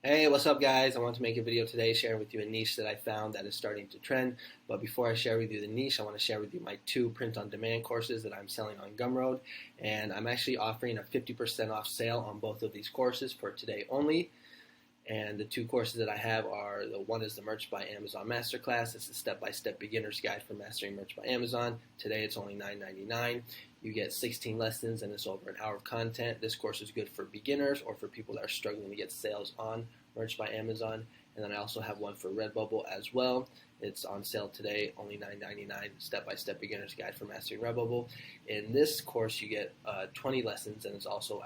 Hey, what's up guys? I want to make a video today sharing with you a niche that I found that is starting to trend. But before I share with you the niche, I want to share with you my two print-on-demand courses that I'm selling on Gumroad. And I'm actually offering a 50% off sale on both of these courses for today only. And the two courses that I have are, the one is the Merch by Amazon Masterclass. It's a step-by-step beginner's guide for mastering Merch by Amazon. Today it's only $9.99. You get 16 lessons and it's over an hour of content. This course is good for beginners or for people that are struggling to get sales on Merch by Amazon. And then I also have one for Redbubble as well. It's on sale today, only $9.99, step-by-step beginner's guide for mastering Redbubble. In this course, you get 20 lessons, and it's also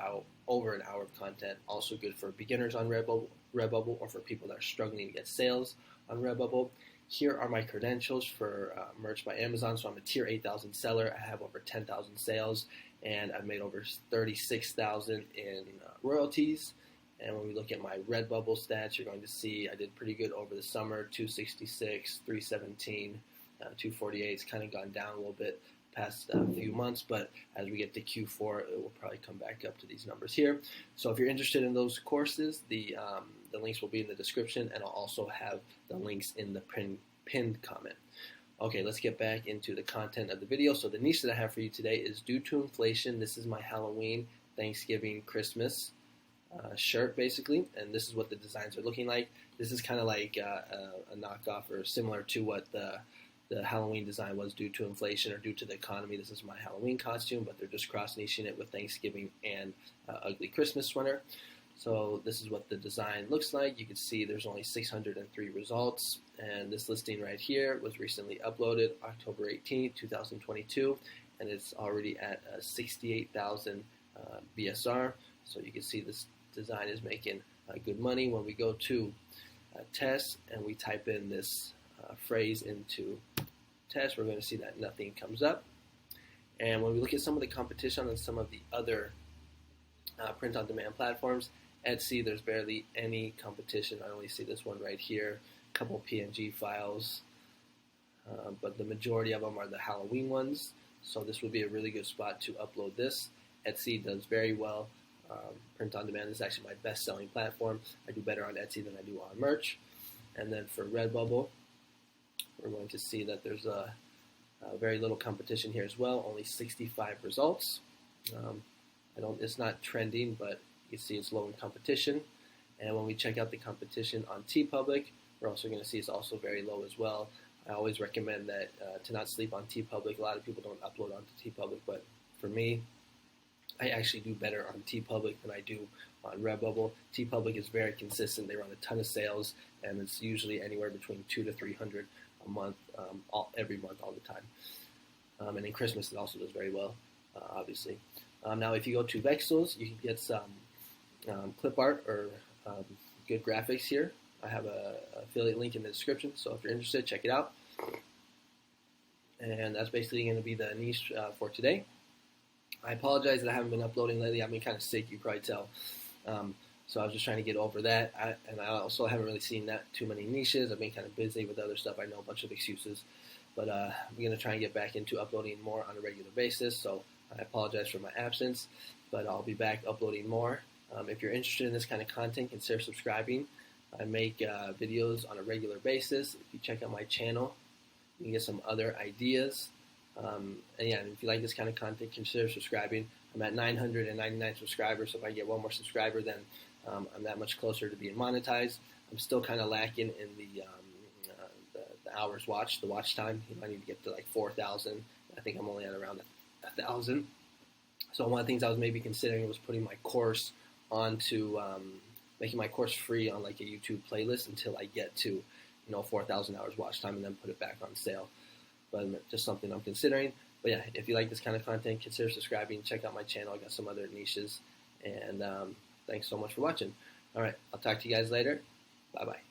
over an hour of content. Also good for beginners on Redbubble or for people that are struggling to get sales on Redbubble. Here are my credentials for Merch by Amazon. So I'm a tier 8,000 seller. I have over 10,000 sales, and I've made over 36,000 in royalties. And when we look at my Redbubble stats, you're going to see I did pretty good over the summer, 266, 317, 248. It's kind of gone down a little bit past few months, but as we get to Q4, it will probably come back up to these numbers here. So if you're interested in those courses, the links will be in the description, and I'll also have the links in the pinned comment. Okay, let's get back into the content of the video. So the niche that I have for you today is due to inflation. This is my Halloween, Thanksgiving, Christmas shirt basically, and this is what the designs are looking like. This is kind of like a knockoff or similar to what the Halloween design was due to inflation or due to the economy. This is my Halloween costume, but they're just cross-niching it with Thanksgiving and ugly Christmas sweater. So this is what the design looks like. You can see there's only 603 results, and this listing right here was recently uploaded October 18th, 2022, and it's already at 68,000 BSR. So you can see this design is making good money. When we go to test and we type in this phrase into test, we're going to see that nothing comes up. And when we look at some of the competition on some of the other print-on-demand platforms, Etsy, there's barely any competition. I only see this one right here, a couple PNG files, but the majority of them are the Halloween ones. So this would be a really good spot to upload this. Etsy does very well. Print on demand is actually my best selling platform. I do better on Etsy than I do on merch. And then for Redbubble, we're going to see that there's a very little competition here as well, only 65 results. It's not trending, but you can see it's low in competition. And when we check out the competition on TeePublic, we're also going to see it's also very low as well. I always recommend that to not sleep on TeePublic. A lot of people don't upload onto TeePublic, but for me, I actually do better on TeePublic than I do on Redbubble. TeePublic is very consistent. They run a ton of sales, and it's usually anywhere between 200 to 300 a month, every month, all the time. And in Christmas, it also does very well, obviously. Now, if you go to Vexels, you can get some clip art or good graphics here. I have an affiliate link in the description, so if you're interested, check it out. And that's basically going to be the niche for today. I apologize that I haven't been uploading lately. I've been kind of sick, you probably tell. So I was just trying to get over that. And I also haven't really seen that too many niches. I've been kind of busy with other stuff. I know a bunch of excuses. But I'm going to try and get back into uploading more on a regular basis. So I apologize for my absence. But I'll be back uploading more. If you're interested in this kind of content, consider subscribing. I make videos on a regular basis. If you check out my channel, you can get some other ideas. And yeah, if you like this kind of content, consider subscribing. I'm at 999 subscribers, so if I get one more subscriber, then I'm that much closer to being monetized. I'm still kind of lacking in the hours watched, the watch time. I need to get to like 4,000. I think I'm only at around 1,000. So one of the things I was maybe considering was putting my course onto, making my course free on like a YouTube playlist until I get to 4,000 hours watch time, and then put it back on sale. But just something I'm considering. But yeah, if you like this kind of content, consider subscribing. Check out my channel. I got some other niches. And thanks so much for watching. All right, I'll talk to you guys later. Bye-bye.